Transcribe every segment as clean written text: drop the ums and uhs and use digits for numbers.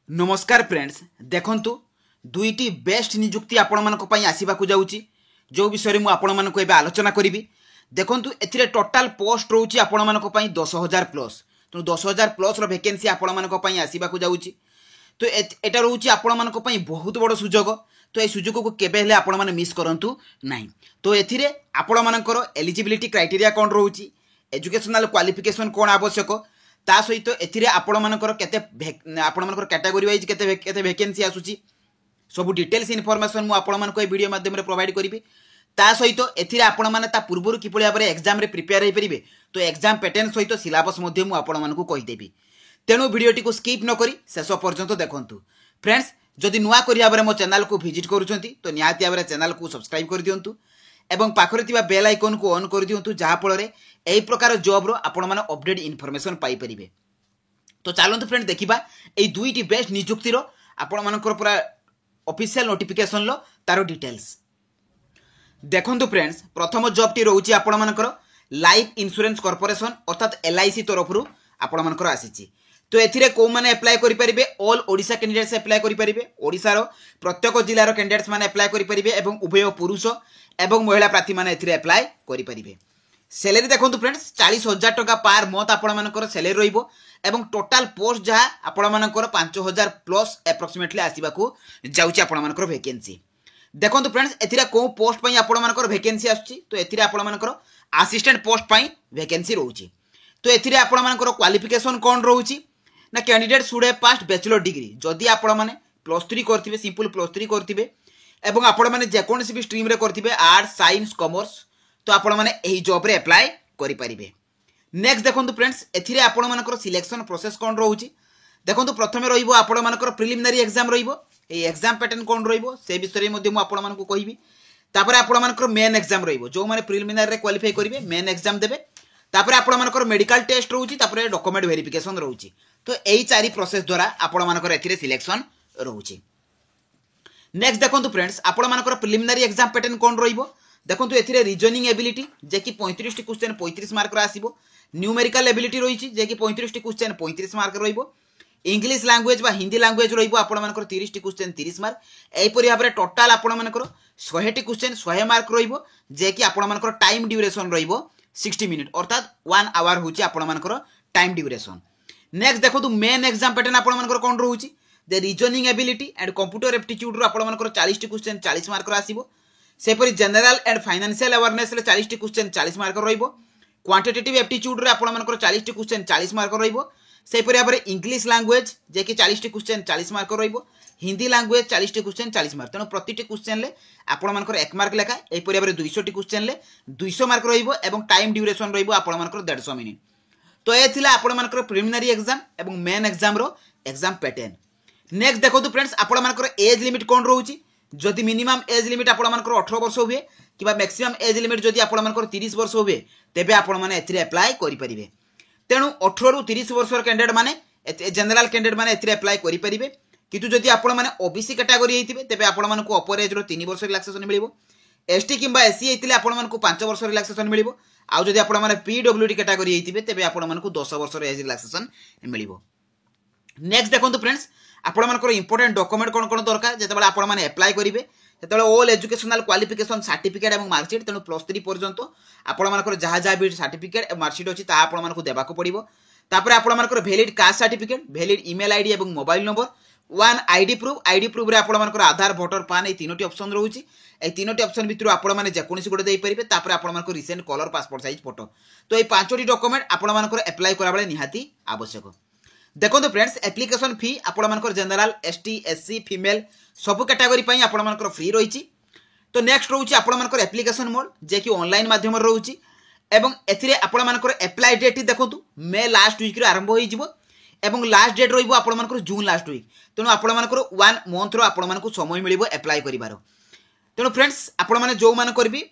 नमस्कार फ्रेंड्स देखंतु दुईटी बेस्ट नियुक्ति आपण मानक पई आसीबाकू जाउची जो विषय रे मु आपण मानक एबे आलोचना करिवि। देखंतु एथिरे टोटल पोस्ट रहउची आपण मानक पई 10,000 प्लस। तो 10,000 प्लस रो वैकेंसी आपण मानक पई आसीबाकू जाउची। तो एटा रहउची आपण मानक पई बहुत बड़ सुजोग। तो ए सुजोग को केबे हेले आपण माने मिस करंतु नाही। तो एथिरे आपण मानकर एलिजिबिलिटी क्राइटेरिया कोन रहउची, एजुकेशनल क्वालिफिकेशन कोन आवश्यक, ता सहित एथिरे आपण मानकर केते आपण मानकर कैटेगरी वाइज केते केते वैकेंसी आसुची सब डिटेल्स इनफॉरमेशन मु आपण मानको ए वीडियो माध्यम रे प्रोवाइड करिवि। ता सहित एथिरे आपण माने ता पूर्वरु किपळि भाबरे एग्जाम रे प्रिपेयर हे परिबे तो एग्जाम पैटर्न सहित सिलेबस मध्ये मु आपण मानको कहि देबि। तेनु वीडियोटी को स्किप न करी शेष पर्यंत देखंतु। फ्रेंड्स जदि नुआ करिया भाबरे मो चैनल को विजिट करूछंती तो निहाती भाबरे चैनल को सब्सक्राइब कर दियंतु एवं पाखरे थिबा बेल आइकन को ऑन कर दियंतु जहा फल एई प्रकार जॉब रो आपण माने अपडेट इनफॉरमेशन पाई परिबे। तो चलते फ्रेंड देखा ये दुईटी बेस्ट नियुक्तिर आपण मानकर पूरा ऑफिशियल नोटिफिकेशन लो तारो डिटेल्स देखंतु। फ्रेंड्स प्रथम जॉब टी रहउची आपण मानकर लाइफ इंश्योरेंस कॉर्पोरेशन अर्थात LIC तरफ रु आपण मानकर आसीची। तो एथिरे को माने अप्लाई करि परिबे, ऑल ओडिशा कैंडिडेट्स अप्लाई करि परिबे। ओडिसा रो प्रत्येक जिल्ला रो कैंडिडेट्स माने अप्लाई करि परिबे एवं उभय पुरुष एवं महिला प्रार्थी माने एथिरे अप्लाई करि परिबे। सैलरी देखंतु फ्रेंड्स 40,000 टका पर मंथ आपण मानकर सैलरी रहिबो एवं टोटल पोस्ट जहा आपण मानकर 5,000 प्लस एप्रोक्सीमेटली आसीबाकू जाउची आपण मानकर वैकेंसी। देखंतु फ्रेंड्स एथिरा को पोस्ट पई आपण मानकर वैकेंसी आछी तो एथिरा आपण मानकर असिस्टेंट पोस्ट पई वैकेंसी रहउची। तो एथिरे आपण मानकर क्वालिफिकेशन कोन रहउची ना candidate should have past bachelor degree. जदि आपण माने +3 करथिबे, सिंपल +3 करथिबे एवं आपण माने जे कोनसी भी स्ट्रीम रे करथिबे, आर्ट्स साइंस कॉमर्स, तो आपण माने एही जॉब रे अप्लाई करि परिबे। नेक्स्ट देखंतु फ्रेंड्स एथिरे आपण मानकर सिलेक्शन प्रोसेस कोन रहउची। देखंतु प्रथमे रहिबो आपण मानकर प्रिलिमिनरी एग्जाम रहिबो। ए एग्जाम पैटर्न कोन रहिबो से विषय मध्ये मु आपण मानकु कहिबि। तापर आपण मानकर मेन एग्जाम रहिबो, जो माने प्रिलिमिनरी रे क्वालिफाई करिवे मेन एग्जाम देबे। तापर आपण मानकर मेडिकल टेस्ट रहउची, तापर डॉक्यूमेंट वेरिफिकेशन रहउची। तो एही चारि प्रोसेस द्वारा आपण मानकर एथिरे सिलेक्शन रहउची। नेक्स्ट देखंतु फ्रेंड्स आपण मानकर प्रिलिमिनरी एग्जाम पैटर्न कोन रहिबो। देखंतु एथिरे रीजनिंग एबिलिटी जे कि 35 टी क्वेश्चन 35 मार्क रा आसीबो। न्यूमेरिकल एबिलिटी रही जे कि 35 टी क्वेश्चन 35 मार्क रहिबो। इंग्लिश लैंग्वेज बा हिंदी लैंग्वेज रहिबो आपण मानकर 30 टी क्वेश्चन 30 मार्क। एही परि भाबरे टोटल आपण मानकर 100 टी क्वेश्चन 100 मार्क रहिबो जे कि आपण मानकर टाइम ड्यूरेशन रहिबो 60 मिनिट अर्थात 1 आवर होची आपण मानकर टाइम ड्यूरेशन। नेक्स्ट देखो मेन एग्जाम पैटर्न आपण मानकर कोन रहउची the reasoning ability and computer aptitude रो आपण मानकर 40 टी क्वेश्चन 40 मार्क रा आसीबो। सेपरि जनरल एंड फाइनेंशियल अवेयरनेस रे 40 टी क्वेश्चन 40 मार्क रहिबो। क्वांटिटेटिव एप्टीट्यूड रे आपण मानकर 40 टी क्वेश्चन 40 मार्क रहिबो। सेपरि भाबरे इंग्लिश लैंग्वेज जे कि 40 टी क्वेश्चन 40 मार्क रहिबो। हिंदी लैंग्वेज 40 टी क्वेश्चन 40 मार्क। तेनो प्रति टी क्वेश्चन ले आपण मानकर 1 मार्क लेखा। एही परि भाबरे 200 टी क्वेश्चन ले 200 मार्क रहिबो एवं टाइम ड्यूरेशन रहिबो आपण मानकर 150 मिनिट। तो ए थिला आपण मानकर प्रिलिमिनरी एग्जाम एवं मेन एग्जाम रो एग्जाम पैटर्न। नेक्स्ट देखो फ्रेंड्स आपण मानकर एज लिमिट कोन रहउची। जदि मिनिमम एज लिमिट आपण मानकर 18 वर्ष हुए किबा मैक्सिमम एज लिमिट जदि आपण मानकर 30 वर्ष हुए तेबे आपण माने एथिरे अप्लाई करि परिबे। तेनु 18 रु 30 वर्ष कैंडिडेट माने जनरल कैंडिडेट माने एथिरे अप्लाई करि परिबे। किंतु जदि आपण माने ओबीसी कैटेगरी हेतिबे तेबे आपण मानकु अपर एज रो 3 वर्ष रिलैक्सेशन मिलिबो। एसटी किबा एससी हेतिले आपण मानकु 5 वर्ष रिलैक्सेशन मिलिबो। आ जदि आपण माने पीडब्ल्यूडी कैटेगरी हेतिबे तेबे आपण मानकु 10 वर्ष एज रिलैक्सेशन मिलिबो। नेक्स्ट देखंतु फ्रेंड्स आपण मानकर इंपोर्टेंट डॉक्यूमेंट कोन कोन दरकार जेतेबेले आपण माने अप्लाई करिवे तेतबेले ऑल एजुकेशनल क्वालिफिकेशन सर्टिफिकेट एवं मार्कशीट। तेनु +3 पर्यंत आपण मानकर जहा जहा भी सर्टिफिकेट एवं मार्कशीट अछि ता आपण मानकु देबाकू पड़िबो। तापर आपण मानकर valid caste certificate, valid email ID एवं mobile number, one ID proof रे आपण मानकर आधार वोटर पान ए तीनोटी ऑप्शन रहउची। ए तीनोटी ऑप्शन भितरु आपण माने जे कोनसी गोटे देई परिबे। तापर आपण मानकर recent colour passport size photo. तो ए पांचोटी डॉक्यूमेंट आपण मानकर अप्लाई करा बेले निहाती आवश्यक। देखो फ्रेंड्स एप्लिकेशन फी आपण मानकर जनरल एसटी एससी फीमेल सब कैटेगरी पई आपण मानकर फ्री रहिची। तो नेक्स्ट रहउची आपण मानकर एप्लिकेशन मोड जे कि ऑनलाइन माध्यम रे रहउची एवं एथिरे आपण मानकर अप्लाई डेट देखंतु मे लास्ट वीक रे आरंभ होई जिवो एवं लास्ट डेट रहिबो आपण मानकर जून लास्ट वीक। तेनु आपण मानकर 1 मंथ रो आपण मानकर समय मिलिबो अप्लाई करिवारो। तेनु फ्रेंड्स आपण माने जो मान करबी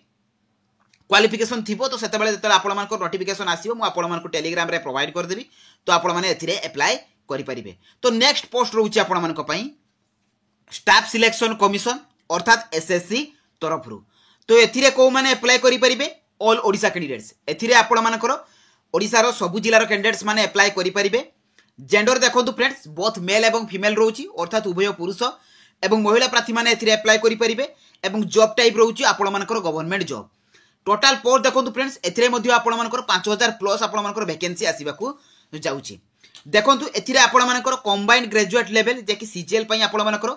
क्वालिफिकेशन थिबो तो सेतेबेले जेतेबेले आपण मानकर नोटिफिकेशन आसीबो मु आपण मानकर टेलीग्राम रे प्रोवाइड कर देबी। तो आपण माने एथिरे अप्लाई करि परिबे। तो नेक्स्ट पोस्ट रहउची आपण मानक पई स्टाफ सिलेक्शन कमिशन अर्थात एसएससी तरफ रु। तो एथिरे को माने अप्लाई करि परिबे ऑल ओडिशा कैंडिडेट्स। एथिरे आपण मानकर ओडिसा रो सब जिल्ला रो कैंडिडेट्स माने अप्लाई करि परिबे। जेंडर देखो फ्रेंड्स बोथ मेल एवं फीमेल रोची अर्थात उभय पुरुष एवं महिला प्रार्थी मैंने एप्लाय करेंगे एवं जॉब टाइप रोची आपण मानकर गवर्नमेंट जॉब टोटाल पोस्ट देखो फ्रेंड्स एथिरे मध्ये आपण मानकर 5000 प्लस आपण मानकर वैकेंसी आसीबाकू जाउची देखंतु एथिरे आपण मानकर कंबाइंड ग्रेजुएट लेवल जे कि सीजीएल पई आपण मानकर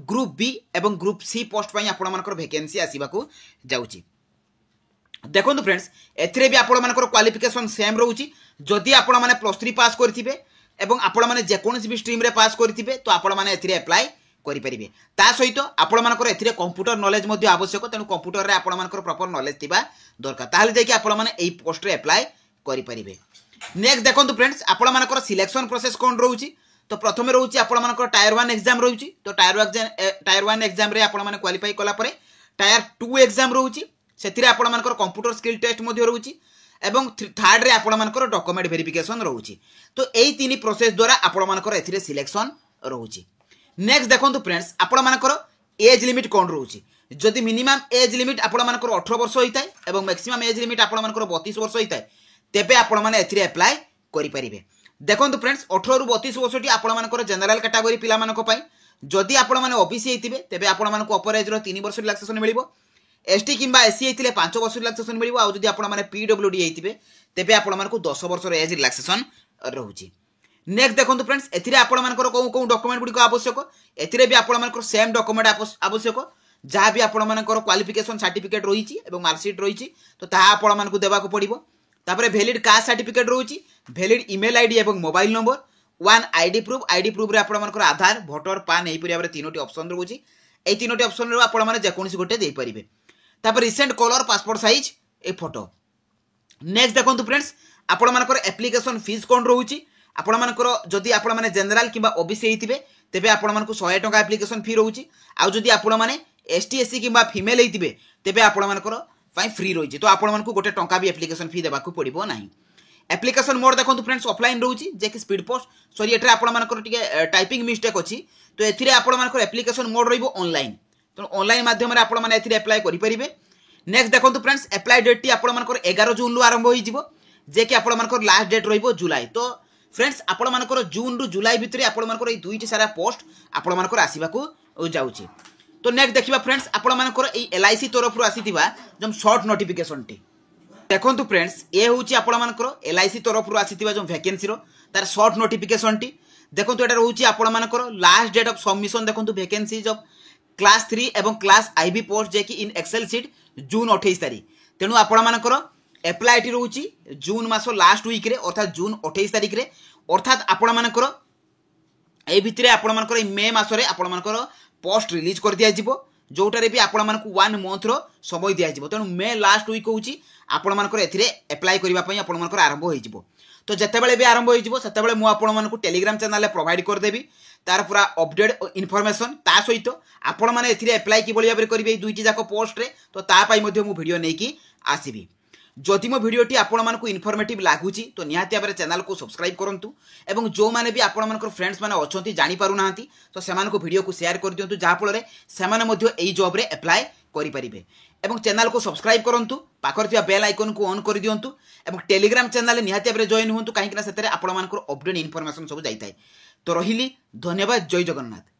ग्रुप बी एवं ग्रुप सी पोस्ट पई आपण मानकर वैकेंसी आसीबाकू जाउची देखो फ्रेंड्स एथिरे भी आपण मानकर क्वालिफिकेशन सेम रहउची जदि आपण माने +3 पास करथिबे एवं आपण माने जे कोनोसी भी स्ट्रीम रे पास करथिबे तो आपण माने एथिरे अप्लाई करि परिबे ता सहित आपण मानकर एथिरे कंप्यूटर नॉलेज मध्ये आवश्यक तेनु कंप्यूटर रे आपण मानकर प्रॉपर नॉलेज थिबा दरकार ताहले जे कि आपण माने एई पोस्ट रे अप्लाई करि परिबे नेक्स्ट देखंतु फ्रेंड्स आपण मानकर सिलेक्शन प्रोसेस कोन रहउची तो प्रथमे रहउची आपण मानकर टायर 1 एग्जाम रहउची तो टायर 1 एग्जाम रे आपण माने क्वालिफाई कला परे टायर 2 एग्जाम रहउची सेथिरे आपण मानकर कंप्यूटर स्किल टेस्ट मध्ये रहउची एवं थर्ड रे आपण मानकर डॉक्यूमेंट वेरिफिकेशन रहउची तो एई तीनी प्रोसेस द्वारा आपण मानकर एथिरे सिलेक्शन रहउची नेक्स्ट देखो फ्रेंड्स आपण मानकर एज लिमिट कौन रोचे जदि मिनिमम एज लिमिट आपण मानकर 18 वर्ष होता है एवं मैक्सिमम एज लिमिट आपण मानकर 32 वर्ष होता है तेबे आपण माने एथिरे अप्लाई करि परिबे देखो फ्रेंड्स 18 रु 32 वर्ष आपण मानकर जनरल कैटेगरी पिला मानक पई जदि आपण माने ओबीसी हेतिबे तेबे आपण मानक अपर एज रो 3 वर्ष रिलैक्सेशन मिलिबो एसटी किंबा एससी हेतिले 5 वर्ष रिलैक्सेशन मिलिबो आ जदि आपण माने पीडब्ल्यूडी हेतिबे तेबे आपण मानक 10 वर्ष रो एज रिलैक्सेशन रहउची नेक्स्ट देखो फ्रेंड्स एथिरे आपण मानकर को डॉक्यूमेंट गुडी को आवश्यक एथिरे भी आपण मानकर सेम डॉक्यूमेंट आवश्यक जहाँ भी आपण मानकर क्वालिफिकेशन सर्टिफिकेट रही और मार्कशीट रही तो ताहा आपण मानकु देबाकू पड़िबो तापरे वैलिड कास्ट सर्टिफिकेट रही वैलिड ईमेल आईडी एवं mobile number one ID proof रे आपण मानकर आधार भोटर पान एही परिया तीनोटी ऑप्शन रही ए तीनोटी ऑप्शन रो आपण माने जेकोसी गोटे दे परिबे तापर रिसेंट कलर पासपोर्ट साइज ए फोटो नेक्स्ट देखो फ्रेंड्स आपण मानकर एप्लिकेशन फीस कोन रहउची आपण मानकर जदि आपण माने जनरल किंबा ओबीसी हेतिबे तेबे आपण मानकु 100 टका एप्लिकेशन फी रहउची आ जदि आपण माने एसटी एससी किंबा फीमेल हेतिबे तेबे आपण मानकर फाइ फ्री रहिची तो आपण मानकु गोटे टंका भी एप्लिकेशन फी देबाकू पड़िबो नाही एप्लिकेशन मोड देखो फ्रेंड्स ऑफलाइन रहउची जे कि स्पीड पोस्ट सॉरी एठरे आपण मानकर टिके टाइपिंग मिस्टेक अछि तो एथिरे आपण मानकर एप्लिकेशन मोड रहिबो ऑनलाइन तो ऑनलाइन माध्यम रे आपण माने एथिरे अप्लाई करि परिबे नेक्स्ट देखो फ्रेंड्स अप्लाई डेट टी आपण मानकर 11 जून रु आरंभ होई जिवो जे कि आपण मानकर लास्ट डेट रहिबो जुलाई तो फ्रेंड्स आपण मानकर जून रु जुलाई भितर आपण मानकर ए दुईटी सारा पोस्ट आपण मानकर आसीबाकू जाउची तो नेक्स्ट देखिबा फ्रेंड्स आपण मानकर ए एलआईसी तरफ रु आसीतिबा जम शॉर्ट नोटिफिकेशन टी देखंतु फ्रेंड्स ए होउची आपण मानकर एलआईसी तरफ रु आसीतिबा जम वैकेंसी रो तार शॉर्ट नोटिफिकेशन टी देखंतु एटा रहउची आपण मानकर लास्ट डेट ऑफ सबमिशन देखंतु वैकेंसीज ऑफ क्लास 3 एवं क्लास आईबी पोस्ट जे कि इन एक्सेल शीट जून 28 तारिख तेनु आपण मानकर एप्लाई टी रहउची जून मास लास्ट वीक रे अर्थात जून 28 तारिख रे अर्थात आपण मानकर ए भितरे आपण मानकर मे मास रे आपण मानकर पोस्ट रिलीज कर दिया जिवो जोटारे भी आपण मानकु 1 मंथ रो समय दिया जिवो तेनु मे लास्ट वीक होउची आपण मानकर एथिरे अप्लाई करिवा पई आपण मानकर आरंभ होई जिवो तो जेतेबेले भी आरंभ होई जिवो सेतेबेले मु आपण मानकु टेलीग्राम चैनल रे प्रोवाइड कर देबी तार पूरा अपडेट इन्फॉर्मेशन ता सहित आपण माने एथिरे अप्लाई कि बलिया बरे करिवे दुईटी जाको पोस्ट रे तो ता पई मध्ये मु वीडियो नै कि आसीबी जदि मो भिडियोटी आपण मानकु इन्फॉर्मेटिव लागुची तो निहाती भाबरे चैनल को सब्सक्राइब करंतु एवं जो माने भी आपण मानकर फ्रेंड्स माने अछंती जानि पारु नाहंती तो सेमान को वीडियो को शेयर कर दियंतु जहा फल रे सेमाने मध्ये एई जॉब रे अप्लाई करि परिबे एवं चैनल को सब्सक्राइब करंतु पाखर थिया बेल आइकन को ऑन कर दियंतु एवं टेलीग्राम चैनल निहाती भाबरे जॉइन हुंतु काहे कि ना सेतरे आपण मानकर अपडेट इन्फॉर्मेशन सब जाई थाए तो रहिली धन्यवाद जय जगन्नाथ।